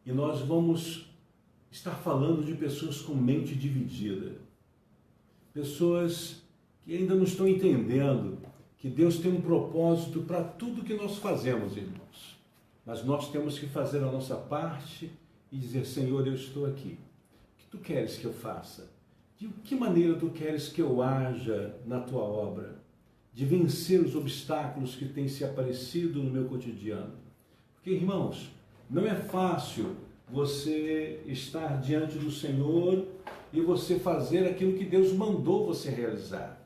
e nós vamos estar falando de pessoas com mente dividida, pessoas que ainda não estão entendendo que Deus tem um propósito para tudo que nós fazemos, irmãos. Mas nós temos que fazer a nossa parte e dizer: Senhor, eu estou aqui. O que tu queres que eu faça? De que maneira tu queres que eu haja na tua obra? De vencer os obstáculos que têm se aparecido no meu cotidiano. Porque, irmãos, não é fácil você estar diante do Senhor e você fazer aquilo que Deus mandou você realizar.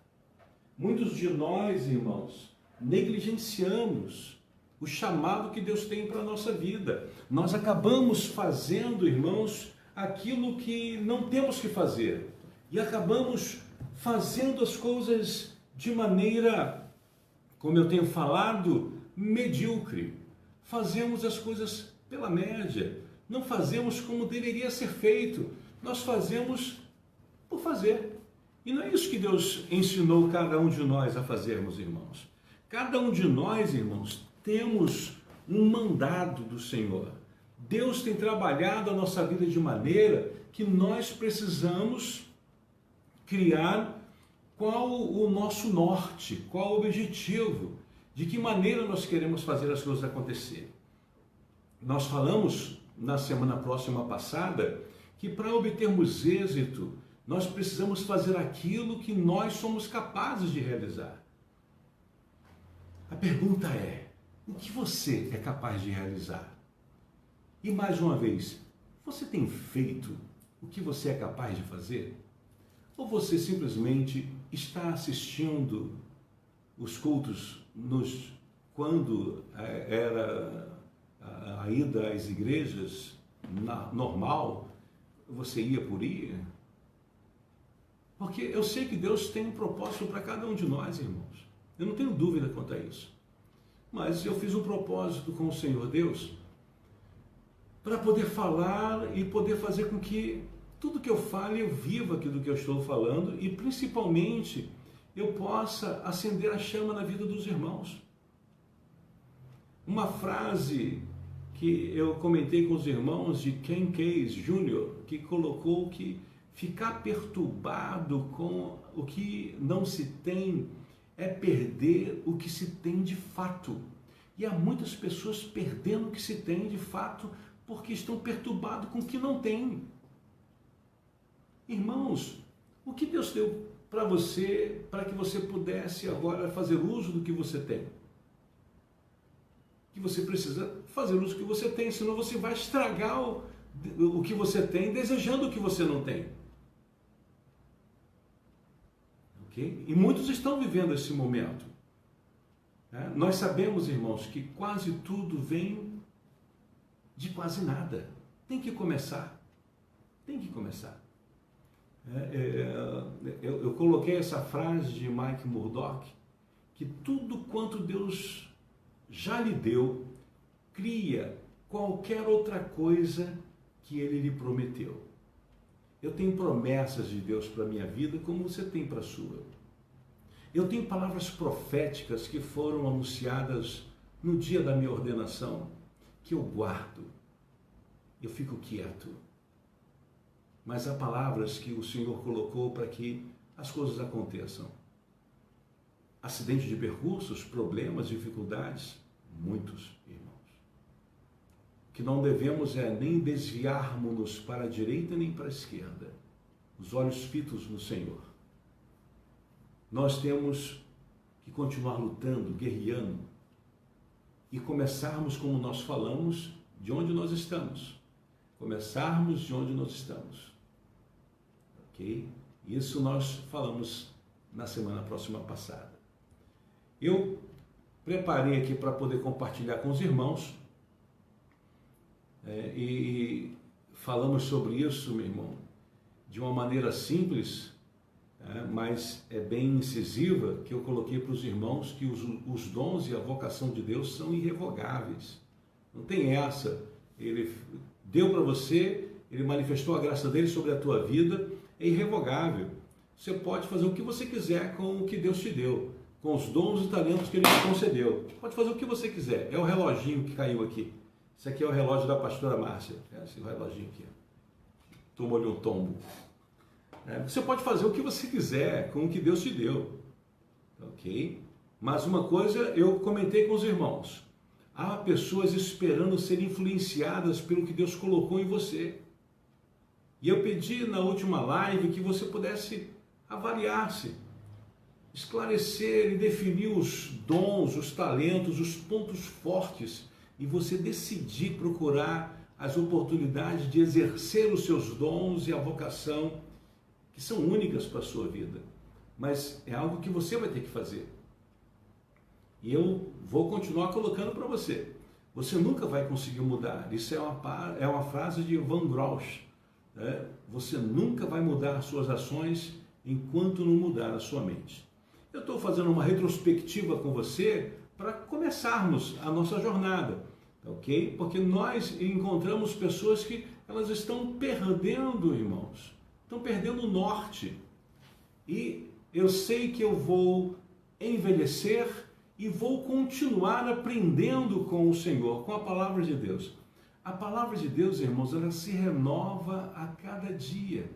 Muitos de nós, irmãos, negligenciamos o chamado que Deus tem para a nossa vida. Nós acabamos fazendo, irmãos, aquilo que não temos que fazer. E acabamos fazendo as coisas de maneira, como eu tenho falado, medíocre. Fazemos as coisas pela média. Não fazemos como deveria ser feito. Nós fazemos por fazer. E não é isso que Deus ensinou cada um de nós a fazermos, irmãos. Cada um de nós, irmãos, temos um mandado do Senhor. Deus tem trabalhado a nossa vida de maneira que nós precisamos criar qual o nosso norte, qual o objetivo, de que maneira nós queremos fazer as coisas acontecer. Nós falamos na semana próxima passada que para obtermos êxito, nós precisamos fazer aquilo que nós somos capazes de realizar. A pergunta é: o que você é capaz de realizar? E mais uma vez, você tem feito o que você é capaz de fazer? Ou você simplesmente está assistindo os cultos quando era a ida às igrejas normal, você ia por ir? Porque eu sei que Deus tem um propósito para cada um de nós, irmãos. Eu não tenho dúvida quanto a isso. Mas eu fiz um propósito com o Senhor Deus para poder falar e poder fazer com que tudo que eu fale eu viva aquilo que eu estou falando e principalmente eu possa acender a chama na vida dos irmãos. Uma frase que eu comentei com os irmãos de Ken Case Jr., que colocou que ficar perturbado com o que não se tem é perder o que se tem de fato. E há muitas pessoas perdendo o que se tem de fato porque estão perturbados com o que não tem. Irmãos, o que Deus deu para você, para que você pudesse agora fazer uso do que você tem? Que você precisa fazer uso do que você tem, senão você vai estragar o que você tem, desejando o que você não tem. Ok? E muitos estão vivendo esse momento. Nós sabemos, irmãos, que quase tudo vem de quase nada. Tem que começar. Tem que começar. Eu coloquei essa frase de Mike Murdock, que tudo quanto Deus já lhe deu, cria qualquer outra coisa que Ele lhe prometeu. Eu tenho promessas de Deus para a minha vida, como você tem para a sua. Eu tenho palavras proféticas que foram anunciadas no dia da minha ordenação, que eu guardo, eu fico quieto. Mas há palavras que o Senhor colocou para que as coisas aconteçam. Acidente de percursos, problemas, dificuldades, muitos, irmãos. O que não devemos é nem desviarmos-nos para a direita nem para a esquerda, os olhos fitos no Senhor. Nós temos que continuar lutando, guerreando e começarmos, como nós falamos, de onde nós estamos. Começarmos de onde nós estamos. Ok? Isso nós falamos na semana próxima passada. Eu preparei aqui para poder compartilhar com os irmãos e falamos sobre isso, meu irmão, de uma maneira simples, mas é bem incisiva, que eu coloquei para os irmãos que os dons e a vocação de Deus são irrevogáveis. Não tem essa. Ele deu para você, Ele manifestou a graça dele sobre a tua vida, é irrevogável. Você pode fazer o que você quiser com o que Deus te deu, com os dons e talentos que Ele te concedeu. Pode fazer o que você quiser. É o reloginho que caiu aqui. Esse aqui é o relógio da pastora Márcia. Esse reloginho aqui. Tomou-lhe um tombo. Você pode fazer o que você quiser com o que Deus te deu. Ok? Mas uma coisa eu comentei com os irmãos. Há pessoas esperando ser influenciadas pelo que Deus colocou em você. E eu pedi na última live que você pudesse avaliar-se, esclarecer e definir os dons, os talentos, os pontos fortes e você decidir procurar as oportunidades de exercer os seus dons e a vocação que são únicas para a sua vida. Mas é algo que você vai ter que fazer. E eu vou continuar colocando para você. Você nunca vai conseguir mudar. Isso é uma frase de Van Grouch. Você nunca vai mudar as suas ações enquanto não mudar a sua mente. Eu estou fazendo uma retrospectiva com você para começarmos a nossa jornada, ok? Porque nós encontramos pessoas que elas estão perdendo, irmãos, estão perdendo o norte. E eu sei que eu vou envelhecer e vou continuar aprendendo com o Senhor, com a palavra de Deus. A palavra de Deus, irmãos, ela se renova a cada dia.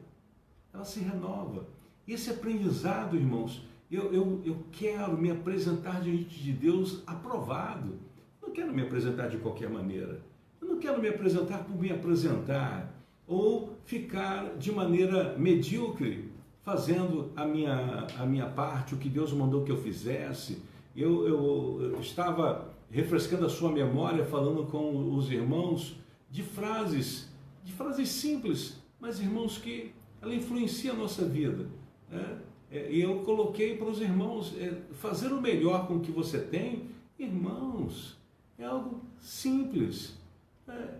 Ela se renova. Esse aprendizado, irmãos, eu quero me apresentar diante de Deus aprovado. Eu não quero me apresentar de qualquer maneira. Eu não quero me apresentar por me apresentar ou ficar de maneira medíocre, fazendo a minha parte, o que Deus mandou que eu fizesse. Eu estava refrescando a sua memória, falando com os irmãos de frases simples, mas irmãos que ela influencia a nossa vida. E eu coloquei para os irmãos, fazer o melhor com o que você tem, irmãos, é algo simples.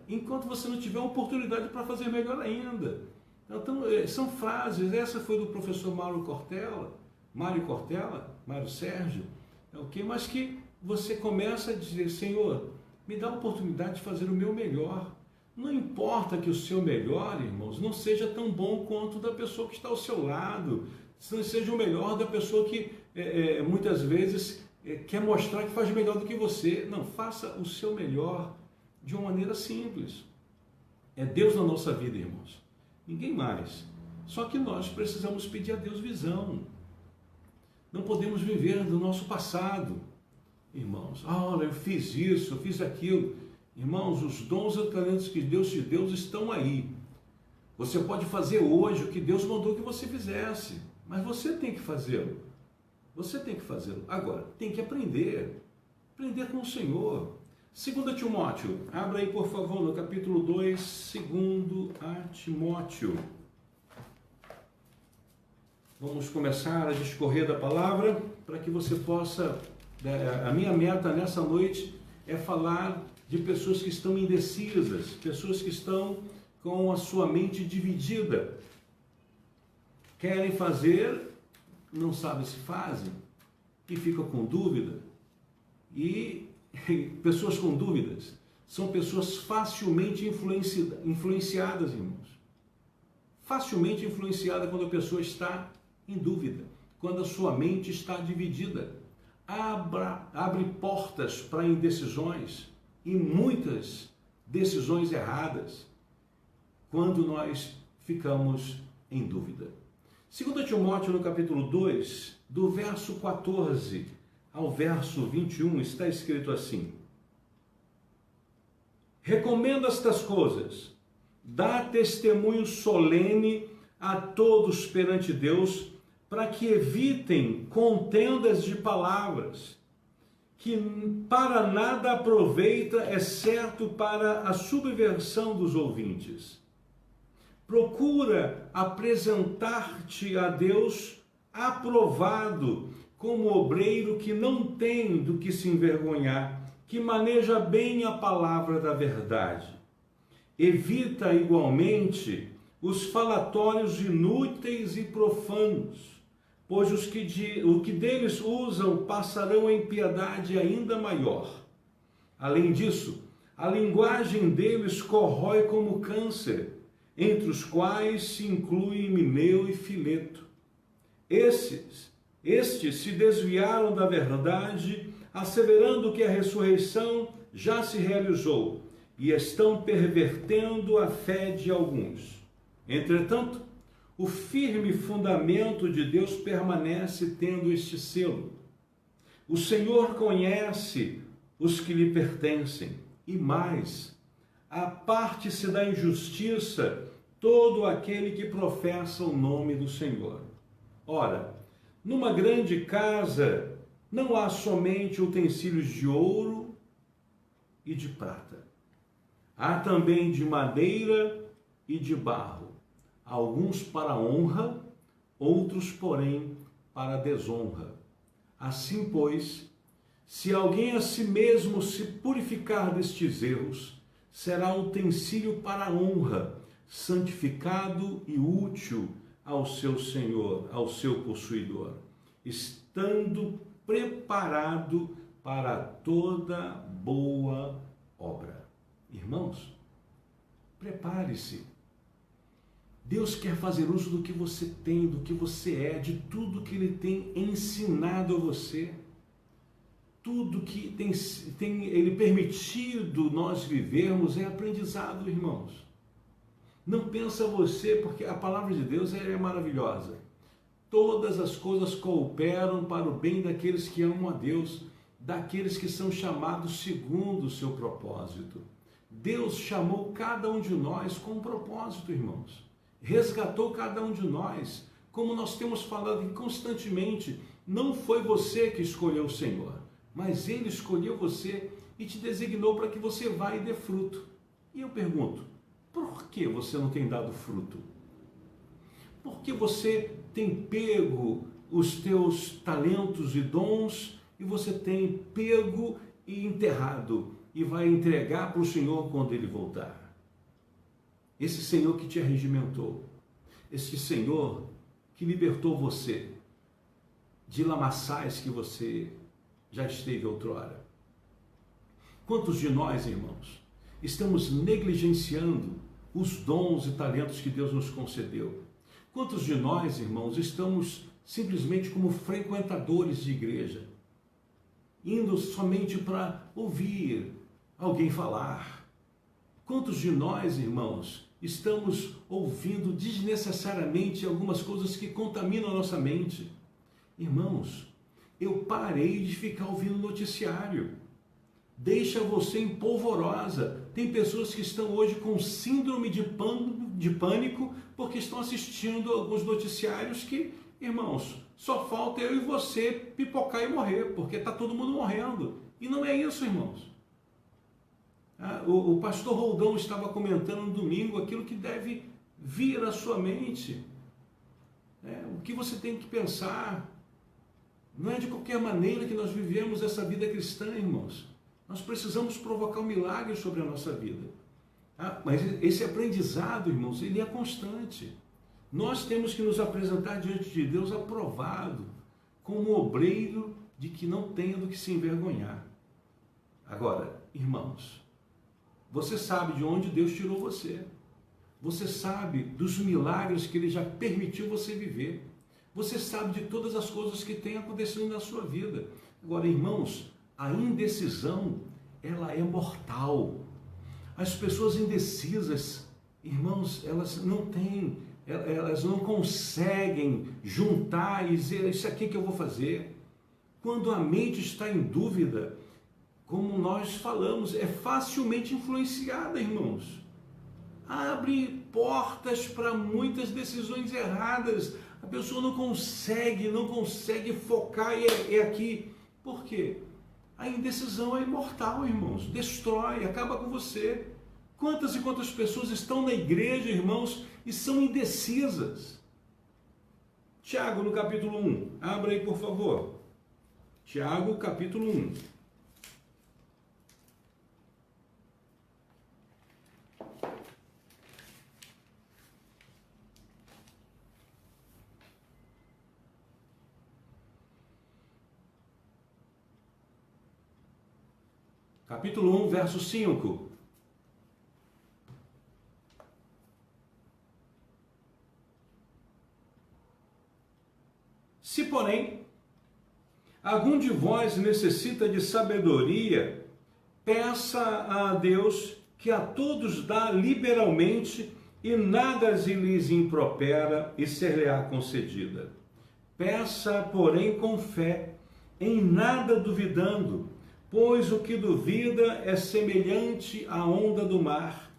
Enquanto você não tiver oportunidade para fazer melhor ainda. Então, são frases, essa foi do professor Mário Sérgio, okay? Mas que você começa a dizer, Senhor, me dá a oportunidade de fazer o meu melhor. Não importa que o seu melhor, irmãos, não seja tão bom quanto da pessoa que está ao seu lado, não seja o melhor da pessoa que muitas vezes quer mostrar que faz melhor do que você. Não, faça o seu melhor de uma maneira simples. É Deus na nossa vida, irmãos. Ninguém mais. Só que nós precisamos pedir a Deus visão. Não podemos viver do nosso passado. Irmãos, olha, eu fiz isso, eu fiz aquilo. Irmãos, os dons e talentos que Deus te deu estão aí. Você pode fazer hoje o que Deus mandou que você fizesse, mas você tem que fazê-lo. Você tem que fazê-lo. Agora, tem que aprender com o Senhor. 2 Timóteo, abra aí por favor no capítulo 2, 2 a Timóteo. Vamos começar a discorrer da palavra para que você possa... A minha meta nessa noite é falar de pessoas que estão indecisas, pessoas que estão com a sua mente dividida. Querem fazer, não sabem se fazem, e ficam com dúvida. E pessoas com dúvidas são pessoas facilmente influenciadas, irmãos. Facilmente influenciada quando a pessoa está em dúvida, quando a sua mente está dividida. Abre portas para indecisões e muitas decisões erradas quando nós ficamos em dúvida. 2 Timóteo, no capítulo 2, do verso 14 ao verso 21, está escrito assim: recomenda estas coisas, dá testemunho solene a todos perante Deus, para que evitem contendas de palavras, que para nada aproveita, exceto para a subversão dos ouvintes. Procura apresentar-te a Deus aprovado, como obreiro que não tem do que se envergonhar, que maneja bem a palavra da verdade. Evita igualmente os falatórios inúteis e profanos, pois o que deles usam passarão em piedade ainda maior. Além disso, a linguagem deles corrói como câncer, entre os quais se incluem Himeneu e Fileto. Estes se desviaram da verdade, asseverando que a ressurreição já se realizou, e estão pervertendo a fé de alguns. Entretanto, o firme fundamento de Deus permanece tendo este selo. O Senhor conhece os que lhe pertencem, e mais, aparte-se da injustiça todo aquele que professa o nome do Senhor. Ora, numa grande casa não há somente utensílios de ouro e de prata. Há também de madeira e de barro, alguns para honra, outros, porém, para desonra. Assim, pois, se alguém a si mesmo se purificar destes erros, será utensílio para a honra, santificado e útil ao seu Senhor, ao seu possuidor, estando preparado para toda boa obra. Irmãos, prepare-se. Deus quer fazer uso do que você tem, do que você é, de tudo que Ele tem ensinado a você. Tudo que tem Ele permitido nós vivermos é aprendizado, irmãos. Não pensa você, porque a palavra de Deus é maravilhosa. Todas as coisas cooperam para o bem daqueles que amam a Deus, daqueles que são chamados segundo o seu propósito. Deus chamou cada um de nós com um propósito, irmãos. Resgatou cada um de nós. Como nós temos falado constantemente, não foi você que escolheu o Senhor, mas Ele escolheu você e te designou para que você vá e dê fruto. E eu pergunto, por que você não tem dado fruto? Por que você tem pego os teus talentos e dons e você tem pego e enterrado e vai entregar para o Senhor quando Ele voltar? Esse Senhor que te arregimentou, esse Senhor que libertou você de lamaçais que você já esteve outrora. Quantos de nós, irmãos, estamos negligenciando os dons e talentos que Deus nos concedeu? Quantos de nós, irmãos, estamos simplesmente como frequentadores de igreja, indo somente para ouvir alguém falar? Quantos de nós, irmãos, estamos ouvindo desnecessariamente algumas coisas que contaminam a nossa mente? Irmãos, eu parei de ficar ouvindo noticiário. Deixa você em polvorosa. Tem pessoas que estão hoje com síndrome de pânico porque estão assistindo alguns noticiários que, irmãos, só falta eu e você pipocar e morrer, porque está todo mundo morrendo. E não é isso, irmãos. O pastor Roldão estava comentando no domingo aquilo que deve vir à sua mente. O que você tem que pensar. Não é de qualquer maneira que nós vivemos essa vida cristã, irmãos. Nós precisamos provocar um milagre sobre a nossa vida. Mas esse aprendizado, irmãos, ele é constante. Nós temos que nos apresentar diante de Deus aprovado, como obreiro de que não tenha do que se envergonhar. Agora, irmãos, você sabe de onde Deus tirou você. Você sabe dos milagres que Ele já permitiu você viver. Você sabe de todas as coisas que têm acontecido na sua vida. Agora, irmãos, a indecisão, ela é mortal. As pessoas indecisas, irmãos, elas não conseguem juntar e dizer, isso aqui que eu vou fazer. Quando a mente está em dúvida, como nós falamos, é facilmente influenciada, irmãos. Abre portas para muitas decisões erradas. A pessoa não consegue focar e é aqui. Por quê? A indecisão é imortal, irmãos. Destrói, acaba com você. Quantas e quantas pessoas estão na igreja, irmãos, e são indecisas? Tiago, no capítulo 1. Abra aí, por favor. Tiago, capítulo 1. Capítulo 1, verso 5. Se, porém, algum de vós necessita de sabedoria, peça a Deus que a todos dá liberalmente, e nada lhes impropera, e ser-lhe-á concedida. Peça, porém, com fé, em nada duvidando, pois o que duvida é semelhante à onda do mar,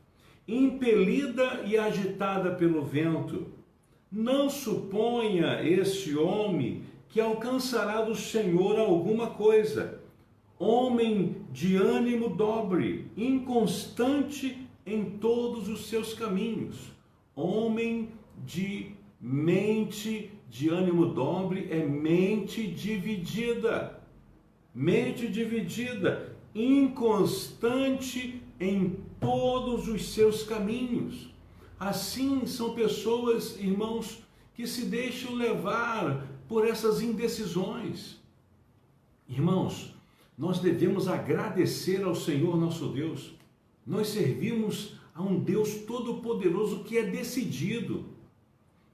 impelida e agitada pelo vento. Não suponha este homem que alcançará do Senhor alguma coisa. Homem de ânimo dobre, inconstante em todos os seus caminhos. Homem de mente de ânimo dobre é mente dividida. Mente dividida, inconstante em todos os seus caminhos. Assim são pessoas, irmãos, que se deixam levar por essas indecisões. Irmãos, nós devemos agradecer ao Senhor nosso Deus. Nós servimos a um Deus todo-poderoso que é decidido.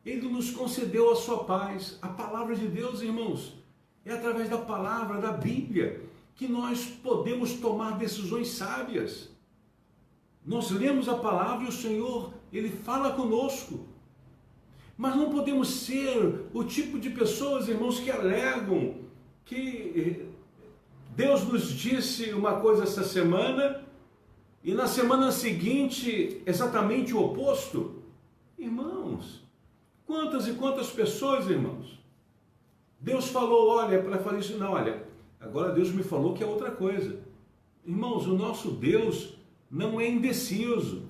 Ele nos concedeu a sua paz. A palavra de Deus, irmãos, é através da palavra, da Bíblia, que nós podemos tomar decisões sábias. Nós lemos a palavra e o Senhor, Ele fala conosco. Mas não podemos ser o tipo de pessoas, irmãos, que alegam que Deus nos disse uma coisa essa semana e na semana seguinte exatamente o oposto. Irmãos, quantas e quantas pessoas, irmãos, Deus falou, olha, para fazer isso, não, olha, agora Deus me falou que é outra coisa. Irmãos, o nosso Deus não é indeciso.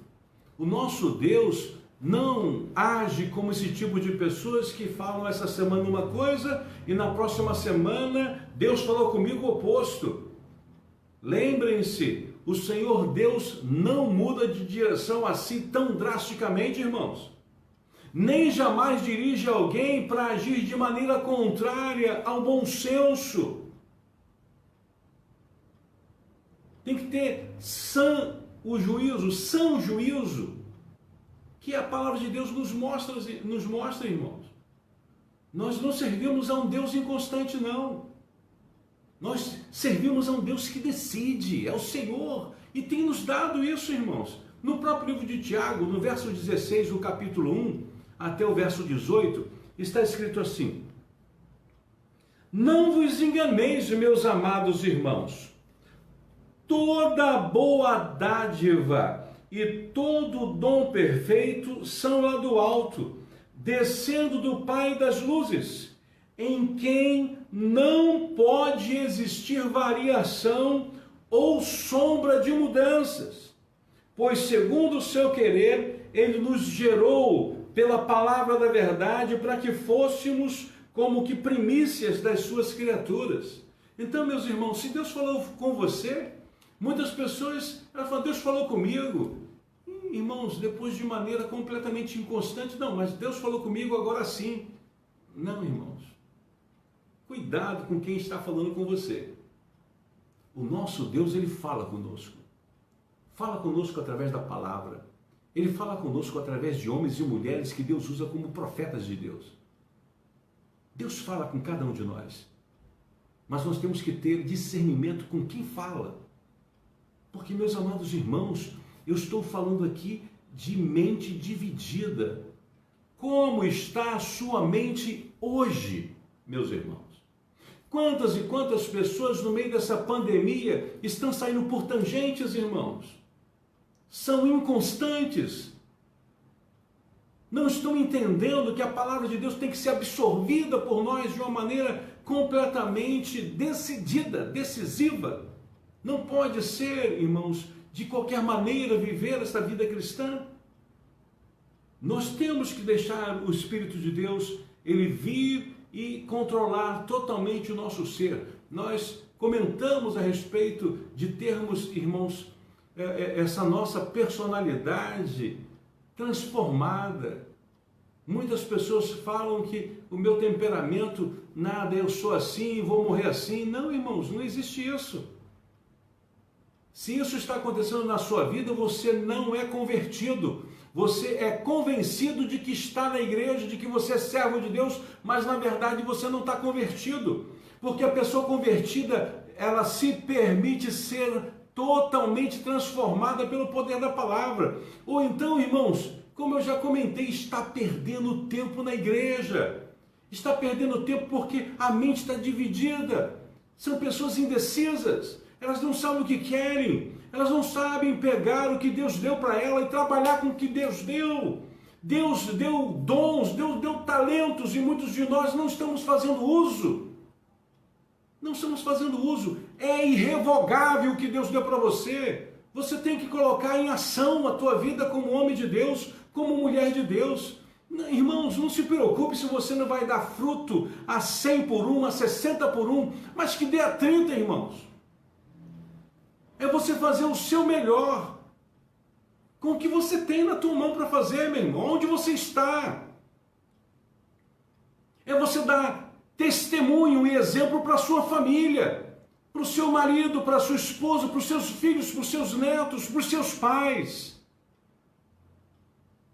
O nosso Deus não age como esse tipo de pessoas que falam essa semana uma coisa e na próxima semana Deus falou comigo o oposto. Lembrem-se, o Senhor Deus não muda de direção assim tão drasticamente, irmãos. Nem jamais dirige alguém para agir de maneira contrária ao bom senso. Tem que ter são juízo, que a palavra de Deus nos mostra, irmãos. Nós não servimos a um Deus inconstante, não. Nós servimos a um Deus que decide, é o Senhor, e tem nos dado isso, irmãos. No próprio livro de Tiago, no verso 16 do capítulo 1, até o verso 18, está escrito assim: não vos enganeis, meus amados irmãos, toda boa dádiva e todo dom perfeito são lá do alto, descendo do Pai das luzes, em quem não pode existir variação ou sombra de mudanças, pois segundo o seu querer, Ele nos gerou pela palavra da verdade para que fôssemos como que primícias das suas criaturas. Então, meus irmãos, se Deus falou com você, muitas pessoas, elas falam, Deus falou comigo. E, irmãos, depois de maneira completamente inconstante, não, mas Deus falou comigo agora sim. Não, irmãos. Cuidado com quem está falando com você. O nosso Deus, Ele fala conosco. Fala conosco através da palavra. Ele fala conosco através de homens e mulheres que Deus usa como profetas de Deus. Deus fala com cada um de nós. Mas nós temos que ter discernimento com quem fala. Porque, meus amados irmãos, eu estou falando aqui de mente dividida. Como está a sua mente hoje, meus irmãos? Quantas e quantas pessoas no meio dessa pandemia estão saindo por tangentes, irmãos? São inconstantes. Não estão entendendo que a palavra de Deus tem que ser absorvida por nós de uma maneira completamente decidida, decisiva. Não pode ser, irmãos, de qualquer maneira viver essa vida cristã. Nós temos que deixar o Espírito de Deus, Ele vir e controlar totalmente o nosso ser. Nós comentamos a respeito de termos, irmãos, essa nossa personalidade transformada. Muitas pessoas falam que o meu temperamento, nada, eu sou assim, vou morrer assim. Não, irmãos, não existe isso. Se isso está acontecendo na sua vida, você não é convertido. Você é convencido de que está na igreja, de que você é servo de Deus, mas na verdade você não está convertido. Porque a pessoa convertida, ela se permite ser totalmente transformada pelo poder da palavra. Ou então, irmãos, como eu já comentei, está perdendo tempo na igreja. Está perdendo tempo porque a mente está dividida. São pessoas indecisas. Elas não sabem o que querem. Elas não sabem pegar o que Deus deu para ela e trabalhar com o que Deus deu. Deus deu dons, Deus deu talentos e muitos de nós não estamos fazendo uso. Não estamos fazendo uso. É irrevogável o que Deus deu para você. Você tem que colocar em ação a tua vida como homem de Deus, como mulher de Deus. Irmãos, não se preocupe se você não vai dar fruto a 100 por 1, a 60 por 1, mas que dê a 30, irmãos. É você fazer o seu melhor com o que você tem na tua mão para fazer, meu irmão. Onde você está? É você dar testemunho e exemplo para a sua família, para o seu marido, para a sua esposa, para os seus filhos, para os seus netos, para os seus pais.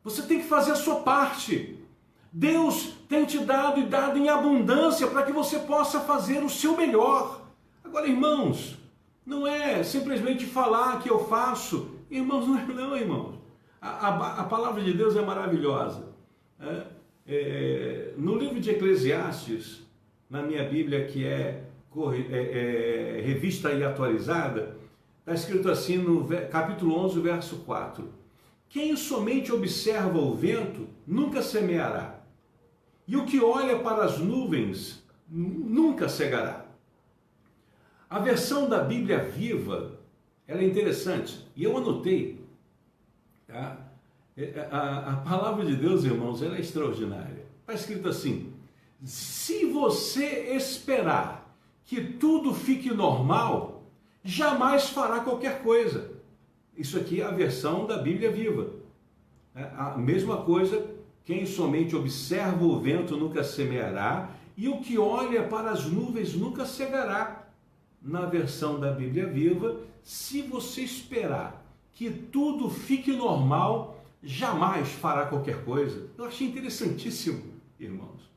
Você tem que fazer a sua parte. Deus tem te dado e dado em abundância para que você possa fazer o seu melhor. Agora, irmãos, não é simplesmente falar que eu faço. Irmãos, não, irmãos. A palavra de Deus é maravilhosa. No livro de Eclesiastes, na minha Bíblia, que é revista e atualizada, está escrito assim no capítulo 11, verso 4. Quem somente observa o vento nunca semeará, e o que olha para as nuvens nunca cegará. A versão da Bíblia Viva, ela é interessante, e eu anotei, tá? A palavra de Deus, irmãos, ela é extraordinária. Está escrito assim: se você esperar que tudo fique normal, jamais fará qualquer coisa. Isso aqui é a versão da Bíblia Viva. A mesma coisa, quem somente observa o vento nunca semeará, e o que olha para as nuvens nunca cegará. Na versão da Bíblia Viva, se você esperar que tudo fique normal, jamais fará qualquer coisa. Eu achei interessantíssimo, irmãos.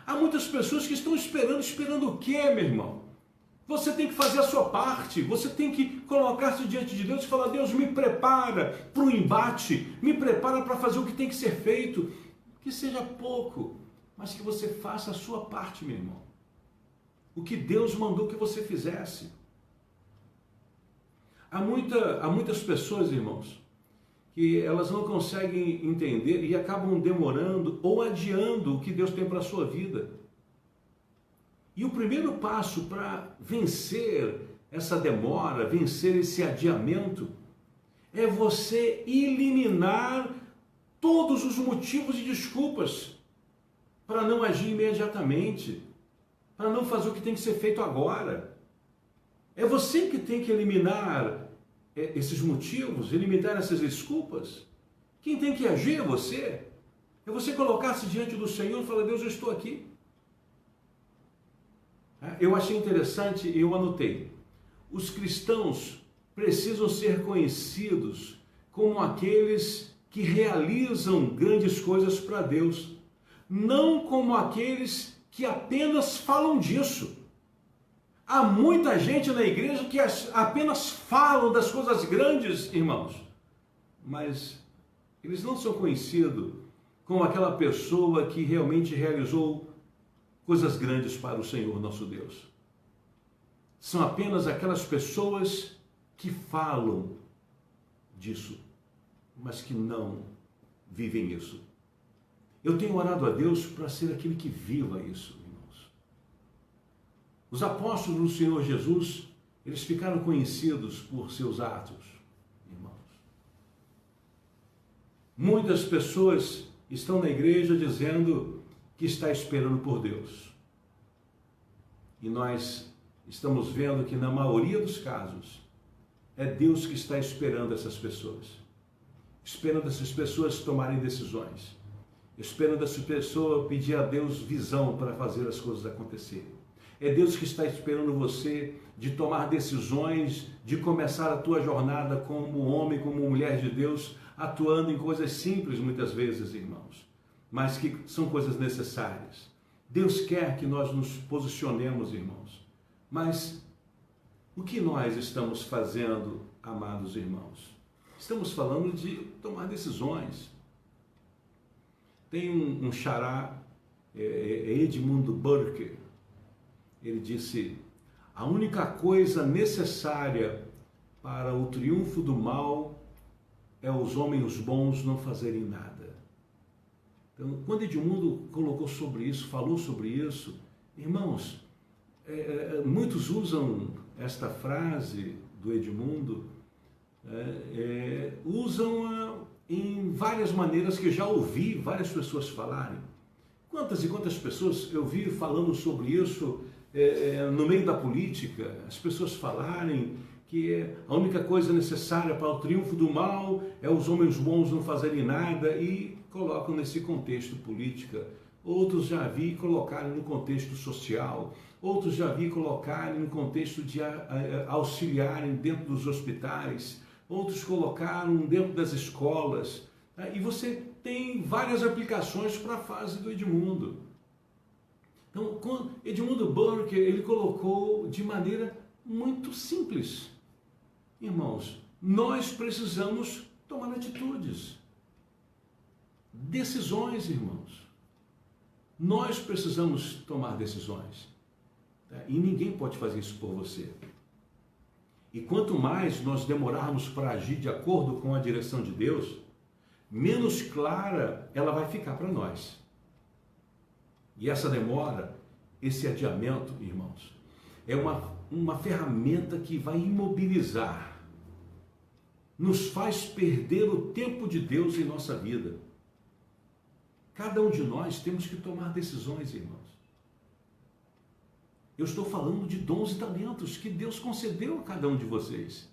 Há muitas pessoas que estão esperando o quê, meu irmão? Você tem que fazer a sua parte, você tem que colocar-se diante de Deus e falar: Deus, me prepara para o embate, me prepara para fazer o que tem que ser feito, que seja pouco, mas que você faça a sua parte, meu irmão. O que Deus mandou que você fizesse. Há muitas pessoas, irmãos, que elas não conseguem entender e acabam demorando ou adiando o que Deus tem para a sua vida. E o primeiro passo para vencer essa demora, vencer esse adiamento, é você eliminar todos os motivos e desculpas para não agir imediatamente, para não fazer o que tem que ser feito agora. É você que tem que eliminar esses motivos, eliminar essas desculpas. Quem tem que agir é você. É você colocar-se diante do Senhor e falar: Deus, eu estou aqui. Eu achei interessante e eu anotei. Os cristãos precisam ser conhecidos como aqueles que realizam grandes coisas para Deus, não como aqueles que apenas falam disso. Há muita gente na igreja que apenas falam das coisas grandes, irmãos, mas eles não são conhecidos como aquela pessoa que realmente realizou coisas grandes para o Senhor nosso Deus. São apenas aquelas pessoas que falam disso, mas que não vivem isso. Eu tenho orado a Deus para ser aquele que viva isso, irmãos. Os apóstolos do Senhor Jesus, eles ficaram conhecidos por seus atos, irmãos. Muitas pessoas estão na igreja dizendo que está esperando por Deus. E nós estamos vendo que na maioria dos casos é Deus que está esperando essas pessoas. Esperando essas pessoas tomarem decisões. Esperando essa pessoa pedir a Deus visão para fazer as coisas acontecerem. É Deus que está esperando você de tomar decisões, de começar a tua jornada como homem, como mulher de Deus, atuando em coisas simples muitas vezes, irmãos, mas que são coisas necessárias. Deus quer que nós nos posicionemos, irmãos, mas O que nós estamos fazendo, amados irmãos? Estamos falando de tomar decisões. Tem um xará, Edmund Burke, ele disse: a única coisa necessária para o triunfo do mal é os homens bons não fazerem nada. Então, quando Edmundo colocou sobre isso, falou sobre isso, irmãos, muitos usam esta frase do Edmundo, usam-a em várias maneiras que já ouvi várias pessoas falarem. Quantas e quantas pessoas eu vi falando sobre isso no meio da política, as pessoas falarem que a única coisa necessária para o triunfo do mal é os homens bons não fazerem nada e colocam nesse contexto política. Outros já vi colocarem no contexto social, outros já vi colocarem no contexto de auxiliarem dentro dos hospitais, outros colocaram dentro das escolas. E você tem várias aplicações para a fase do Edmundo. Então, Edmund Burke, ele colocou de maneira muito simples. Irmãos, nós precisamos tomar atitudes, decisões, irmãos. Nós precisamos tomar decisões. E ninguém pode fazer isso por você. E quanto mais nós demorarmos para agir de acordo com a direção de Deus, menos clara ela vai ficar para nós. E essa demora, esse adiamento, irmãos, é uma ferramenta que vai imobilizar, nos faz perder o tempo de Deus em nossa vida. Cada um de nós temos que tomar decisões, irmãos. Eu estou falando de dons e talentos que Deus concedeu a cada um de vocês.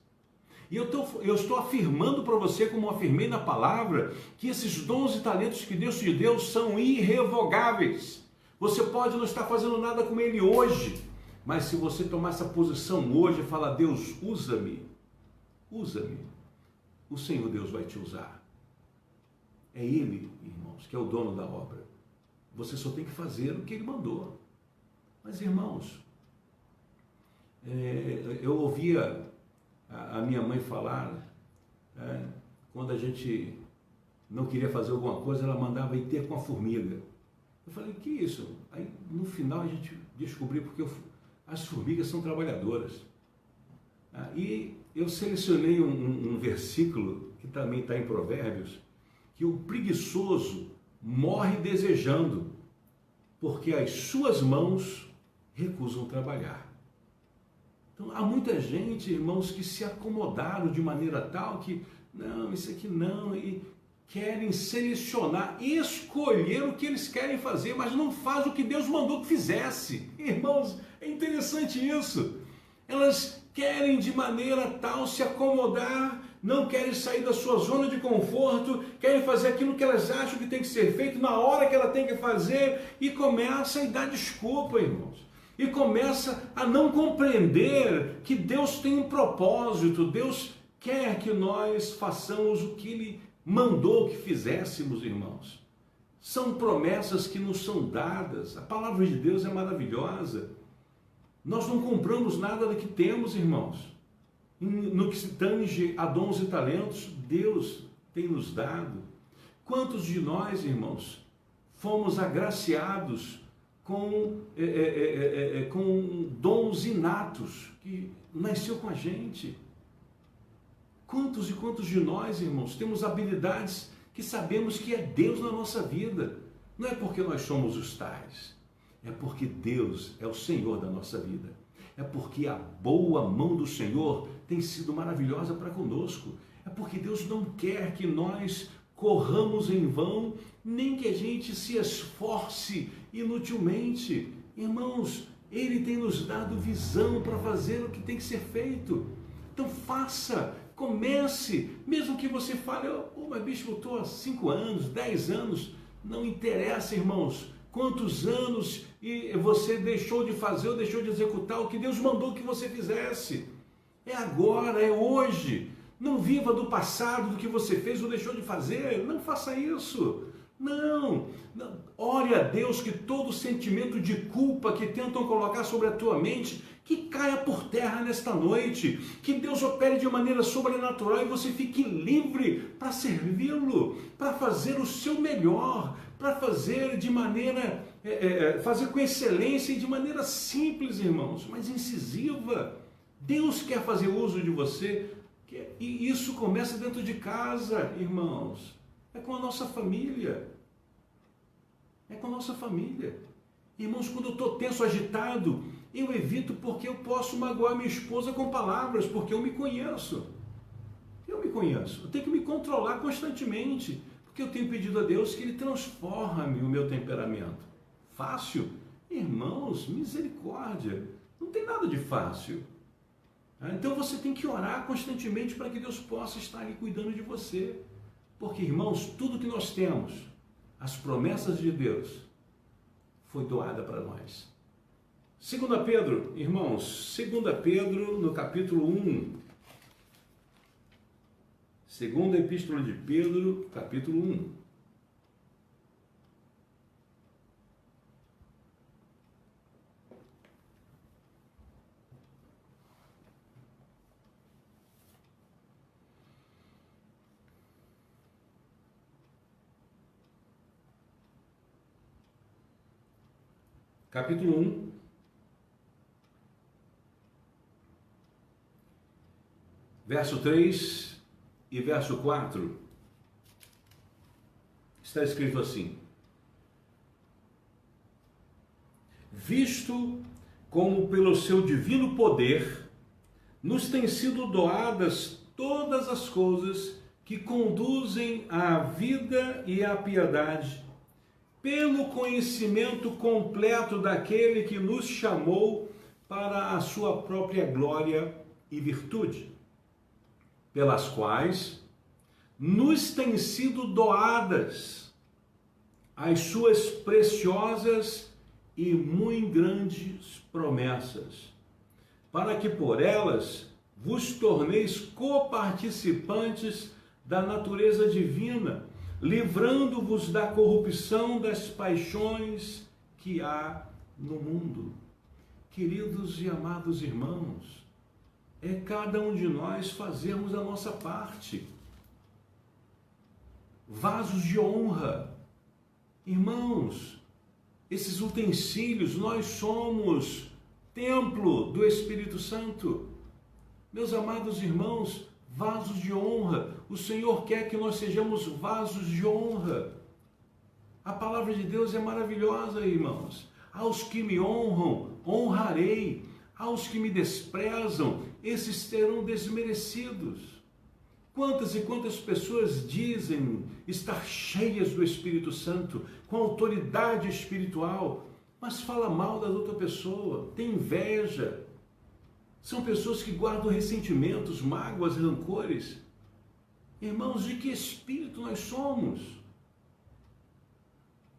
E eu estou afirmando para você, como afirmei na palavra, que esses dons e talentos que Deus te deu são irrevogáveis. Você pode não estar fazendo nada com ele hoje, mas se você tomar essa posição hoje e falar: Deus, usa-me, o Senhor Deus vai te usar. É Ele, irmãos, que é o dono da obra. Você só tem que fazer o que Ele mandou. Mas, irmãos, eu ouvia a minha mãe falar, quando a gente não queria fazer alguma coisa, ela mandava ir ter com a formiga. Eu falei: que isso? Aí, no final, a gente descobriu porque as formigas são trabalhadoras. E eu selecionei um versículo, que também está em Provérbios, que o preguiçoso morre desejando, porque as suas mãos recusam trabalhar. Então, há muita gente, irmãos, que se acomodaram de maneira tal que, não, isso aqui não, e querem selecionar, escolher o que eles querem fazer, mas não faz o que Deus mandou que fizesse. Irmãos, é interessante isso. Elas querem de maneira tal se acomodar, não querem sair da sua zona de conforto, querem fazer aquilo que elas acham que tem que ser feito na hora que ela tem que fazer e começa a dar desculpa, irmãos. E começa a não compreender que Deus tem um propósito, Deus quer que nós façamos o que Ele mandou que fizéssemos, irmãos. São promessas que nos são dadas, a palavra de Deus é maravilhosa. Nós não compramos nada do que temos, irmãos. No que se tange a dons e talentos, Deus tem nos dado. Quantos de nós, irmãos, fomos agraciados com dons inatos que nasceu com a gente? Quantos e quantos de nós, irmãos, temos habilidades que sabemos que é Deus na nossa vida? Não é porque nós somos os tais, é porque Deus é o Senhor da nossa vida. É porque a boa mão do Senhor tem sido maravilhosa para conosco. É porque Deus não quer que nós corramos em vão, nem que a gente se esforce inutilmente. Irmãos, Ele tem nos dado visão para fazer o que tem que ser feito. Então faça, comece, mesmo que você fale: mas bispo, eu estou há 5 anos, 10 anos, não interessa, irmãos, quantos anos e você deixou de fazer ou deixou de executar o que Deus mandou que você fizesse. É agora, é hoje. Não viva do passado, do que você fez ou deixou de fazer. Não faça isso. Não. Ore a Deus que todo sentimento de culpa que tentam colocar sobre a tua mente, que caia por terra nesta noite, que Deus opere de maneira sobrenatural e você fique livre para servi-lo, para fazer o seu melhor, para fazer de maneira, fazer com excelência e de maneira simples, irmãos, mas incisiva. Deus quer fazer uso de você, e isso começa dentro de casa, irmãos, é com a nossa família, Irmãos, quando eu estou tenso, agitado, eu evito porque eu posso magoar minha esposa com palavras, porque eu me conheço. Eu tenho que me controlar constantemente, porque eu tenho pedido a Deus que Ele transforme o meu temperamento. Fácil? Irmãos, misericórdia, não tem nada de fácil. Então você tem que orar constantemente para que Deus possa estar ali cuidando de você. Porque, irmãos, tudo que nós temos, as promessas de Deus, foi doada para nós. 2 Pedro, irmãos, 2 Pedro no capítulo 1. Segunda Epístola de Pedro, capítulo 1. Capítulo 1, verso 3 e verso 4, está escrito assim: visto como pelo seu divino poder nos têm sido doadas todas as coisas que conduzem à vida e à piedade, pelo conhecimento completo daquele que nos chamou para a sua própria glória e virtude, pelas quais nos têm sido doadas as suas preciosas e muito grandes promessas, para que por elas vos torneis coparticipantes da natureza divina, livrando-vos da corrupção das paixões que há no mundo. Queridos e amados irmãos, é cada um de nós fazermos a nossa parte. Vasos de honra. Irmãos, esses utensílios, nós somos templo do Espírito Santo. Meus amados irmãos, vasos de honra. O Senhor quer que nós sejamos vasos de honra. A palavra de Deus é maravilhosa, irmãos. Aos que me honram, honrarei. Aos que me desprezam, esses serão desmerecidos. Quantas e quantas pessoas dizem estar cheias do Espírito Santo, com autoridade espiritual, mas fala mal da outra pessoa, tem inveja. São pessoas que guardam ressentimentos, mágoas, rancores. Irmãos, de que espírito nós somos?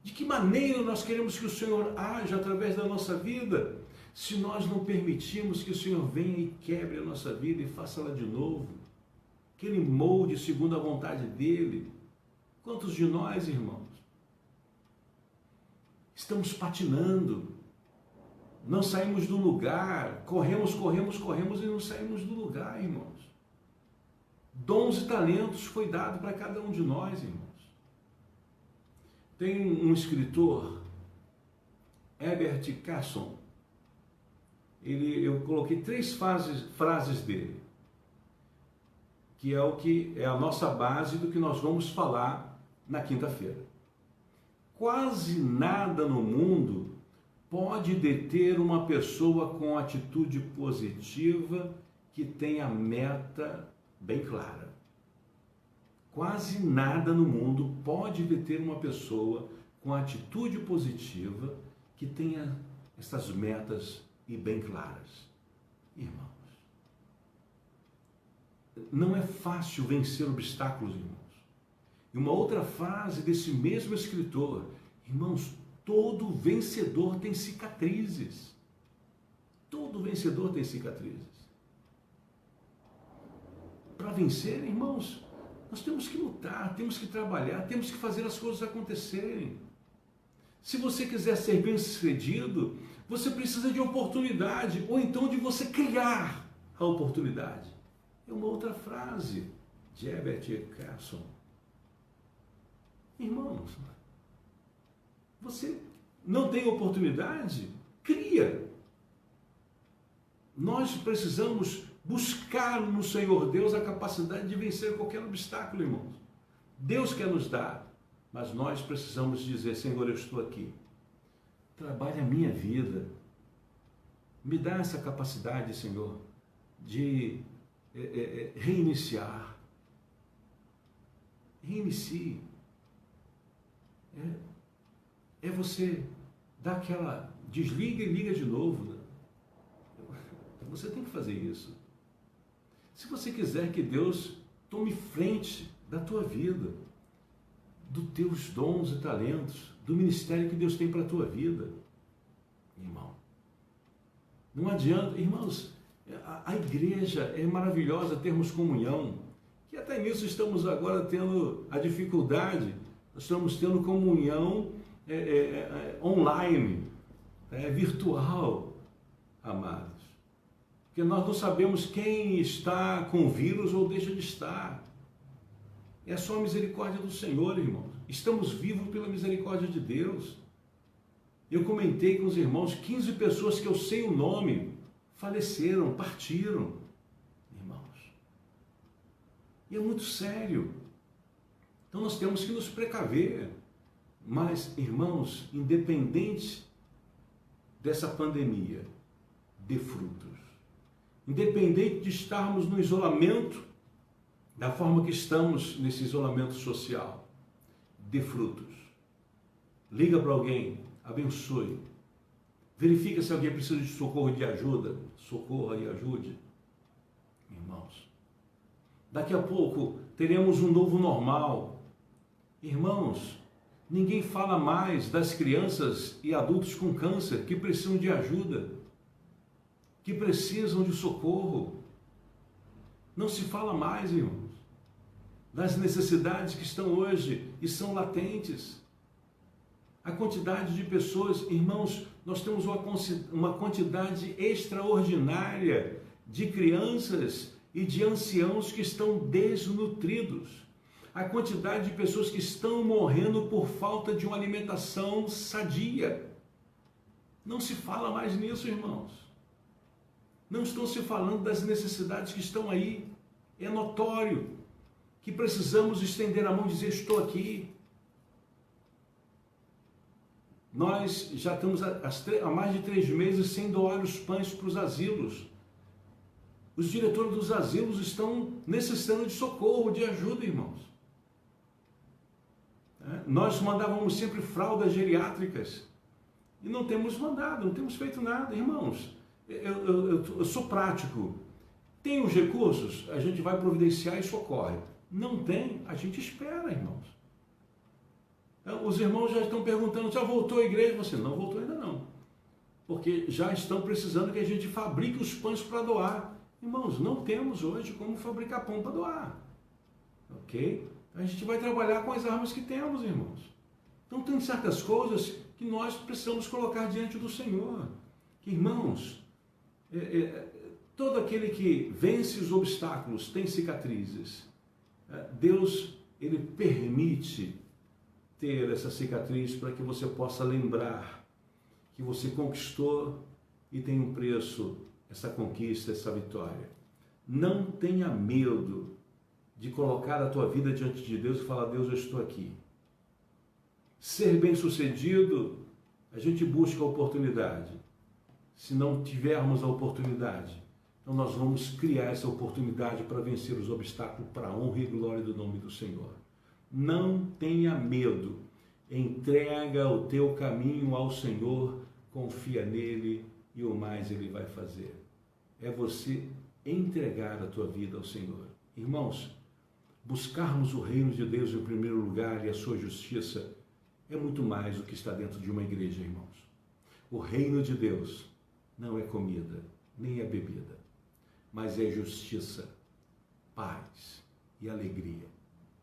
De que maneira nós queremos que o Senhor haja através da nossa vida, se nós não permitirmos que o Senhor venha e quebre a nossa vida e faça ela de novo, que Ele molde segundo a vontade dEle? Quantos de nós, irmãos, estamos patinando, não saímos do lugar, corremos e não saímos do lugar, irmãos? Dons e talentos foi dado para cada um de nós, irmãos. Tem um escritor, Herbert Carson, eu coloquei 3 frases dele, que é a nossa base do que nós vamos falar na quinta-feira. Quase nada no mundo pode deter uma pessoa com atitude positiva que tenha meta bem clara. Quase nada no mundo pode deter uma pessoa com atitude positiva que tenha essas metas e bem claras. Irmãos, não é fácil vencer obstáculos, irmãos. E uma outra frase desse mesmo escritor: irmãos, todo vencedor tem cicatrizes. Todo vencedor tem cicatrizes. Para vencer, irmãos, nós temos que lutar, temos que trabalhar, temos que fazer as coisas acontecerem. Se você quiser ser bem-sucedido, você precisa de oportunidade, ou então de você criar a oportunidade. É uma outra frase de Herbert Carson. Irmãos, você não tem oportunidade? Cria. Nós precisamos buscar no Senhor Deus a capacidade de vencer qualquer obstáculo, irmãos. Deus quer nos dar, mas nós precisamos dizer: Senhor, eu estou aqui. Trabalhe a minha vida. Me dá essa capacidade, Senhor, de reiniciar. Reinicie. É você dar aquela desliga e liga de novo, né? Você tem que fazer isso. Se você quiser que Deus tome frente da tua vida, dos teus dons e talentos, do ministério que Deus tem para a tua vida, irmão, não adianta, irmãos, a igreja é maravilhosa, termos comunhão, que até nisso estamos agora tendo a dificuldade, nós estamos tendo comunhão online, virtual, amados. Porque nós não sabemos quem está com o vírus ou deixa de estar. É só a misericórdia do Senhor, irmãos. Estamos vivos pela misericórdia de Deus. Eu comentei com os irmãos, 15 pessoas que eu sei o nome, faleceram, partiram, irmãos. E é muito sério. Então nós temos que nos precaver. Mas, irmãos, independente dessa pandemia, dê frutos. Independente de estarmos no isolamento, da forma que estamos nesse isolamento social, dê frutos. Liga para alguém, abençoe. Verifica se alguém precisa de socorro e de ajuda. Socorra e ajude. Irmãos, daqui a pouco teremos um novo normal. Irmãos, ninguém fala mais das crianças e adultos com câncer que precisam de ajuda, que precisam de socorro. Não se fala mais, irmãos, das necessidades que estão hoje e são latentes. A quantidade de pessoas, irmãos, nós temos uma quantidade extraordinária de crianças e de anciãos que estão desnutridos. A quantidade de pessoas que estão morrendo por falta de uma alimentação sadia. Não se fala mais nisso, irmãos. Não estão se falando das necessidades que estão aí. É notório que precisamos estender a mão e dizer: estou aqui. Nós já estamos há mais de 3 meses sem doar os pães para os asilos. Os diretores dos asilos estão necessitando de socorro, de ajuda, irmãos. Nós mandávamos sempre fraldas geriátricas e não temos mandado, não temos feito nada, irmãos. Eu sou prático. Tem os recursos, a gente vai providenciar e socorre. Não tem, a gente espera, irmãos. Os irmãos já estão perguntando: já voltou à igreja? Você não voltou ainda não, porque já estão precisando que a gente fabrique os pães para doar. Irmãos, não temos hoje como fabricar pão para doar, ok? A gente vai trabalhar com as armas que temos, irmãos. Então tem certas coisas que nós precisamos colocar diante do Senhor. Que, irmãos, todo aquele que vence os obstáculos tem cicatrizes. Deus, Ele permite ter essa cicatriz para que você possa lembrar que você conquistou e tem um preço essa conquista, essa vitória. Não tenha medo de colocar a tua vida diante de Deus e falar: Deus, eu estou aqui. Ser bem-sucedido, a gente busca a oportunidade. Se não tivermos a oportunidade, então nós vamos criar essa oportunidade para vencer os obstáculos para a honra e glória do nome do Senhor. Não tenha medo. Entrega o teu caminho ao Senhor, confia nele e o mais Ele vai fazer. É você entregar a tua vida ao Senhor. Irmãos, buscarmos o reino de Deus em primeiro lugar e a sua justiça é muito mais do que está dentro de uma igreja, irmãos. O reino de Deus não é comida, nem é bebida, mas é justiça, paz e alegria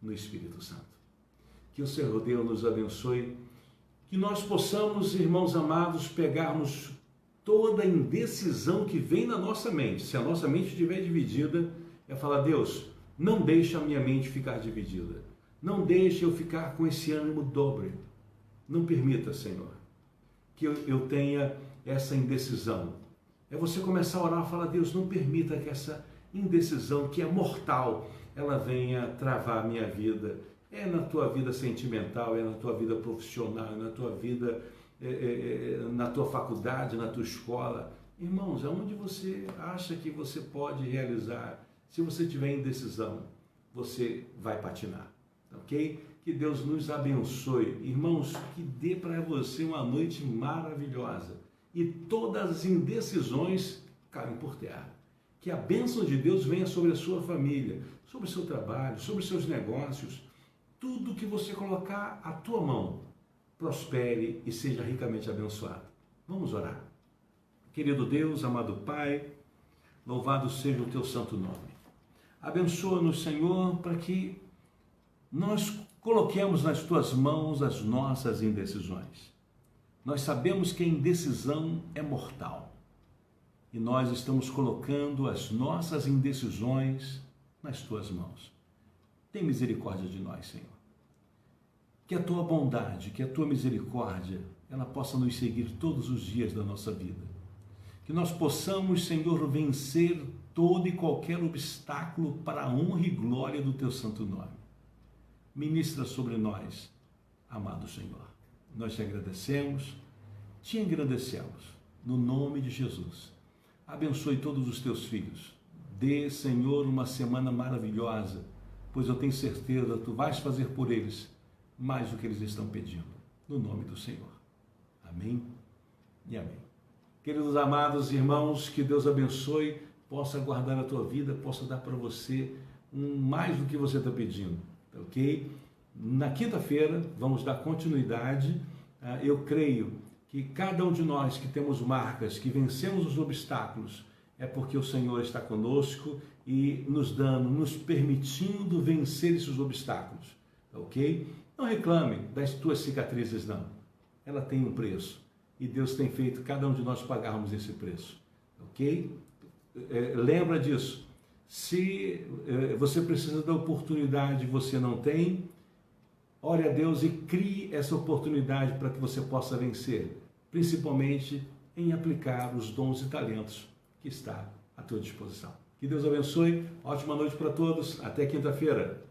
no Espírito Santo. Que o Senhor Deus nos abençoe que nós possamos, irmãos amados, pegarmos toda a indecisão que vem na nossa mente. Se a nossa mente estiver dividida, é falar: Deus, não deixe a minha mente ficar dividida. Não deixe eu ficar com esse ânimo dobre. Não permita, Senhor, que eu tenha essa indecisão. É você começar a orar e falar: Deus, não permita que essa indecisão, que é mortal, ela venha travar a minha vida. É na tua vida sentimental, é na tua vida profissional, é na tua vida, na tua faculdade, na tua escola. Irmãos, aonde você acha que você pode realizar, se você tiver indecisão, você vai patinar, ok? Que Deus nos abençoe. Irmãos, que dê para você uma noite maravilhosa e todas as indecisões caem por terra. Que a bênção de Deus venha sobre a sua família, sobre o seu trabalho, sobre os seus negócios. Tudo que você colocar à tua mão, prospere e seja ricamente abençoado. Vamos orar. Querido Deus, amado Pai, louvado seja o teu santo nome. Abençoa-nos, Senhor, para que nós coloquemos nas tuas mãos as nossas indecisões. Nós sabemos que a indecisão é mortal e nós estamos colocando as nossas indecisões nas tuas mãos. Tem misericórdia de nós, Senhor. Que a tua bondade, que a tua misericórdia, ela possa nos seguir todos os dias da nossa vida. Que nós possamos, Senhor, vencer todo e qualquer obstáculo para a honra e glória do teu santo nome. Ministra sobre nós, amado Senhor. Nós te agradecemos, te engrandecemos, no nome de Jesus. Abençoe todos os teus filhos. Dê, Senhor, uma semana maravilhosa, pois eu tenho certeza que tu vais fazer por eles mais do que eles estão pedindo. No nome do Senhor. Amém e amém. Queridos amados irmãos, que Deus abençoe, possa guardar a tua vida, possa dar para você mais do que você está pedindo, ok? Na quinta-feira vamos dar continuidade. Eu creio que cada um de nós que temos marcas, que vencemos os obstáculos, é porque o Senhor está conosco e nos dando, nos permitindo vencer esses obstáculos, ok? Não reclame das tuas cicatrizes, não. Ela tem um preço e Deus tem feito cada um de nós pagarmos esse preço, ok? Lembra disso. Se você precisa da oportunidade e você não tem, ore a Deus e crie essa oportunidade para que você possa vencer, principalmente em aplicar os dons e talentos que está à tua disposição. Que Deus abençoe, ótima noite para todos, até quinta-feira.